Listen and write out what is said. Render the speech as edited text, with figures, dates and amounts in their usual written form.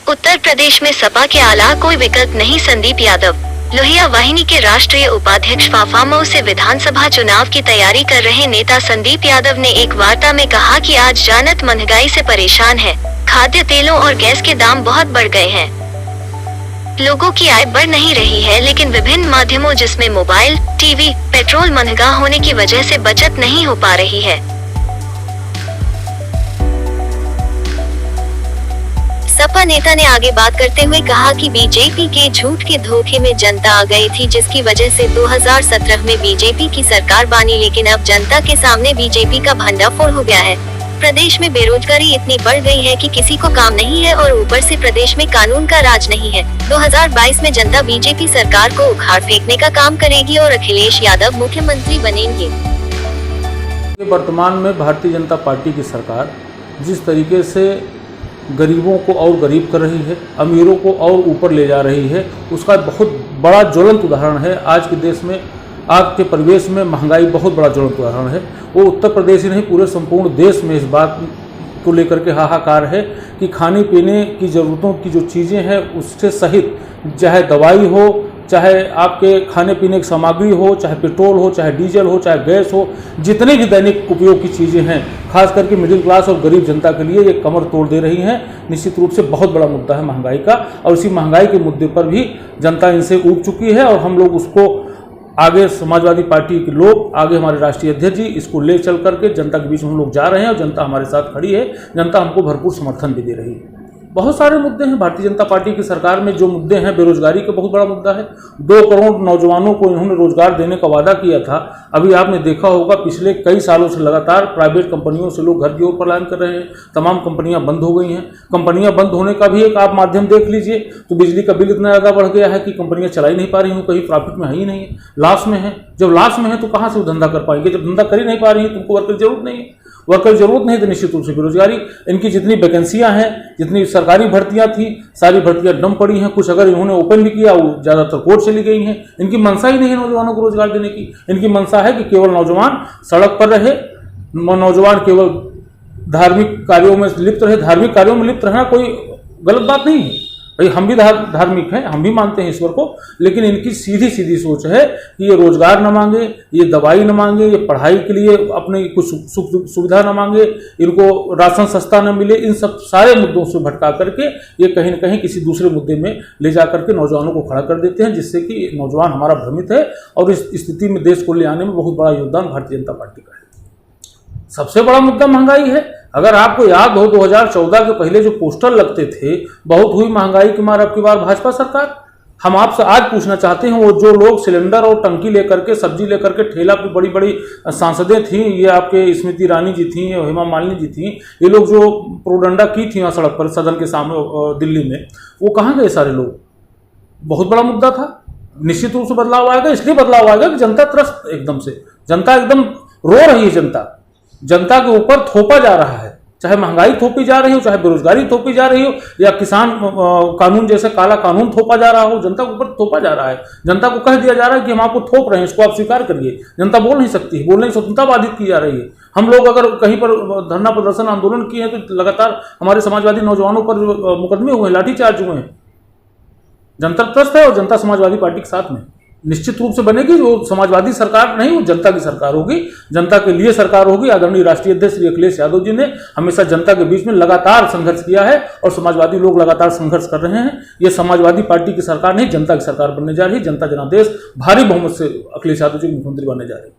उत्तर प्रदेश में सपा के आला कोई विकल्प नहीं। संदीप यादव लोहिया वाहिनी के राष्ट्रीय उपाध्यक्ष फाफामऊ से विधानसभा चुनाव की तैयारी कर रहे नेता संदीप यादव ने एक वार्ता में कहा कि आज जानत महंगाई से परेशान है। खाद्य तेलों और गैस के दाम बहुत बढ़ गए हैं। लोगों की आय बढ़ नहीं रही है, लेकिन विभिन्न माध्यमों जिसमें मोबाइल, टीवी, पेट्रोल महंगा होने की वजह से बचत नहीं हो पा रही है। सपा नेता ने आगे बात करते हुए कहा कि बीजेपी के झूठ के धोखे में जनता आ गई थी, जिसकी वजह से 2017 में बीजेपी की सरकार बनी, लेकिन अब जनता के सामने बीजेपी का भंडाफोड़ हो गया है। प्रदेश में बेरोजगारी इतनी बढ़ गई है कि किसी को काम नहीं है और ऊपर से प्रदेश में कानून का राज नहीं है। 2022 में जनता बीजेपी सरकार को उखाड़ फेंकने का काम करेगी और अखिलेश यादव मुख्यमंत्री बनेंगे। वर्तमान में भारतीय जनता पार्टी की सरकार जिस तरीके से गरीबों को और गरीब कर रही है, अमीरों को और ऊपर ले जा रही है, उसका बहुत बड़ा ज्वलंत उदाहरण है। आज के देश में, आज के परिवेश में महंगाई बहुत बड़ा ज्वलंत उदाहरण है। वो उत्तर प्रदेश ही नहीं, पूरे संपूर्ण देश में इस बात को लेकर के हाहाकार है कि खाने पीने की ज़रूरतों की जो चीज़ें हैं उससे सहित, चाहे दवाई हो, चाहे आपके खाने पीने की सामग्री हो, चाहे पेट्रोल हो, चाहे डीजल हो, चाहे गैस हो, जितनी भी दैनिक उपयोग की चीज़ें हैं, खास करके मिडिल क्लास और गरीब जनता के लिए ये कमर तोड़ दे रही हैं। निश्चित रूप से बहुत बड़ा मुद्दा है महंगाई का, और इसी महंगाई के मुद्दे पर भी जनता इनसे ऊब चुकी है और हम लोग उसको आगे, समाजवादी पार्टी के लोग आगे, हमारे राष्ट्रीय अध्यक्ष जी इसको ले चल करके जनता के बीच में हम लोग जा रहे हैं और जनता हमारे साथ खड़ी है। जनता हमको भरपूर समर्थन भी दे रही है। बहुत सारे मुद्दे हैं भारतीय जनता पार्टी की सरकार में। जो मुद्दे हैं, बेरोजगारी का बहुत बड़ा मुद्दा है। 2 करोड़ नौजवानों को इन्होंने रोजगार देने का वादा किया था। अभी आपने देखा होगा पिछले कई सालों से लगातार प्राइवेट कंपनियों से लोग घर की ओर पलायन कर रहे हैं। तमाम कंपनियां बंद हो गई हैं। कंपनियां बंद होने का भी एक आप माध्यम देख लीजिए तो बिजली का बिल इतना ज़्यादा बढ़ गया है कि कंपनियां चला ही नहीं पा रही हूँ, कहीं प्रॉफिट में है ही नहीं है, लॉस में है। जब लॉस में है तो कहाँ से वो धंधा कर पाएंगे? जब धंधा कर ही नहीं पा रही है, तुमको वर्कर की जरूरत नहीं है। वर्कर की जरूरत नहीं तो निश्चित रूप से बेरोजगारी। इनकी जितनी वैकेंसियां हैं, जितनी सरकारी भर्तियां थी, सारी भर्तियां डम पड़ी हैं। कुछ अगर इन्होंने ओपन भी किया, वो ज़्यादातर कोर्ट चली गई हैं। इनकी मंशा ही नहीं है नौजवानों को रोजगार देने की। इनकी मंशा है कि केवल नौजवान सड़क पर रहे, नौजवान केवल धार्मिक कार्यों में लिप्त रहे। धार्मिक कार्यों में लिप्त रहना कोई गलत बात नहीं है भाई, हम भी धार्मिक हैं, हम भी मानते हैं ईश्वर को, लेकिन इनकी सीधी सीधी सोच है कि ये रोजगार न मांगे, ये दवाई न मांगे, ये पढ़ाई के लिए अपने कुछ सुविधा न मांगे, इनको राशन सस्ता न मिले। इन सब सारे मुद्दों से भटका करके ये कहीं न कहीं किसी दूसरे मुद्दे में ले जा करके नौजवानों को खड़ा कर देते हैं, जिससे कि नौजवान हमारा भ्रमित है और इस स्थिति में देश को ले आने में बहुत बड़ा योगदान भारतीय जनता पार्टी का है। सबसे बड़ा मुद्दा महंगाई है। अगर आपको याद हो 2014 के पहले जो पोस्टर लगते थे, बहुत हुई महंगाई की मार अब की बार भाजपा सरकार। हम आपसे आज पूछना चाहते हैं, वो जो लोग सिलेंडर और टंकी लेकर के, सब्जी लेकर के ठेला पे, बड़ी बड़ी सांसदें थीं, ये आपके स्मृति ईरानी जी थी, हेमा मालिनी जी थी, ये लोग जो प्रोडंडा की थी वहाँ सड़क पर, सदन के सामने दिल्ली में, वो कहाँ गए सारे लोग? बहुत बड़ा मुद्दा था। निश्चित रूप से बदलाव आएगा। इसलिए बदलाव आएगा कि जनता त्रस्त, एकदम से जनता एकदम रो रही है। जनता के ऊपर थोपा जा रहा है, चाहे महंगाई थोपी जा रही हो, चाहे बेरोजगारी थोपी जा रही हो, या किसान कानून जैसे काला कानून थोपा जा रहा हो, जनता के ऊपर थोपा जा रहा है। जनता को कह दिया जा रहा है कि हम आपको थोप रहे हैं, इसको आप स्वीकार करिए। जनता बोल नहीं सकती, बोलने की स्वतंत्रता बाधित की जा रही है। हम लोग अगर कहीं पर धरना प्रदर्शन आंदोलन किए हैं तो लगातार हमारे समाजवादी नौजवानों पर मुकदमे हुए हैं, लाठीचार्ज हुए हैं। जनता त्रस्त है और जनता समाजवादी पार्टी के साथ में निश्चित रूप से बनेगी। वो समाजवादी सरकार नहीं, वो जनता की सरकार होगी, जनता के लिए सरकार होगी। आदरणीय राष्ट्रीय अध्यक्ष श्री अखिलेश यादव जी ने हमेशा जनता के बीच में लगातार संघर्ष किया है और समाजवादी लोग लगातार संघर्ष कर रहे हैं। ये समाजवादी पार्टी की सरकार नहीं, जनता की सरकार बनने जा रही है। जनता जनादेश भारी बहुमत से अखिलेश यादव जी मुख्यमंत्री बनने जा रहे हैं।